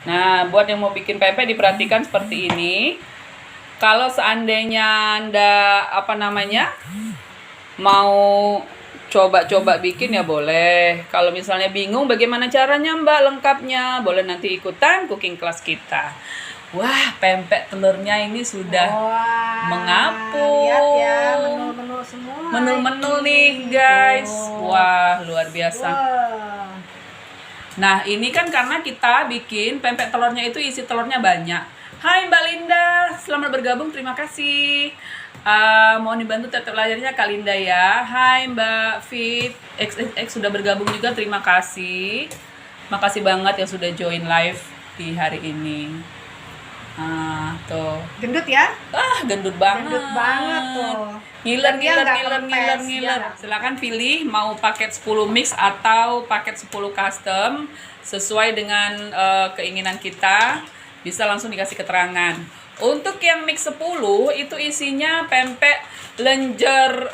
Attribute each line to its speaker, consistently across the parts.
Speaker 1: Nah, buat yang mau bikin pempek diperhatikan seperti ini. Kalau seandainya Anda mau coba-coba bikin ya boleh. Kalau misalnya bingung bagaimana caranya Mbak lengkapnya, boleh nanti ikutan cooking class kita. Wah, pempek telurnya ini sudah mengapung.
Speaker 2: Lihat ya, menul-menul semua.
Speaker 1: Menul-menul nih guys. Wah, luar biasa. Nah, ini kan karena kita bikin pempek telurnya itu isi telurnya banyak. Hai Mbak Linda, selamat bergabung, terima kasih. Mohon dibantu tetap layarnya Kak Linda ya. Hai Mbak Fit XXX sudah bergabung juga, terima kasih. Makasih banget yang sudah join live di hari ini. Tuh.
Speaker 2: Gendut ya?
Speaker 1: Gendut banget.
Speaker 2: Gendut banget tuh.
Speaker 1: Ngiler.
Speaker 2: Ya.
Speaker 1: Silakan pilih mau paket 10 mix atau paket 10 custom sesuai dengan keinginan kita. Bisa langsung dikasih keterangan. Untuk yang mix 10 itu isinya pempek lenjer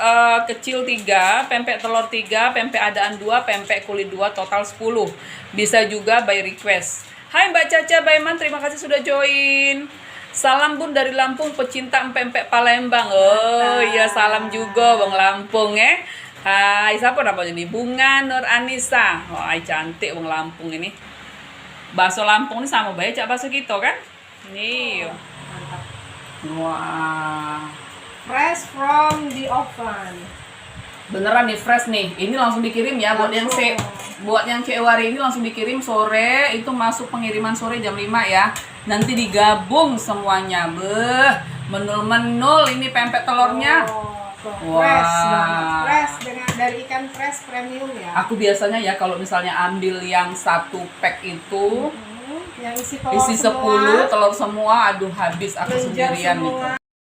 Speaker 1: kecil 3, pempek telur 3, pempek adaan 2, pempek kulit 2, total 10. Bisa juga by request. Hai Mbak Caca Baiman, terima kasih sudah join. Salam Bun dari Lampung, pecinta pempek Palembang. Oh iya, salam juga Bang Lampung ya. Hai, siapa namanya nih? Bunga Nur Anissa. Wah, cantik Bang Lampung ini. Bakso Lampung ini sama baik cak bakso gitu kan? Nih.
Speaker 2: Mantap.
Speaker 1: Wah.
Speaker 2: Fresh from the oven.
Speaker 1: Beneran nih fresh nih. Ini langsung dikirim ya buat yang Cewari ini langsung dikirim sore, itu masuk pengiriman sore jam 5 ya. Nanti digabung semuanya. Menul-menul ini pempek telurnya.
Speaker 2: Fresh banget. Fresh dari ikan fresh premium ya.
Speaker 1: Aku biasanya ya kalau misalnya ambil yang satu pack itu
Speaker 2: yang isi
Speaker 1: 10 telur semua, aduh habis aku sendirian gitu.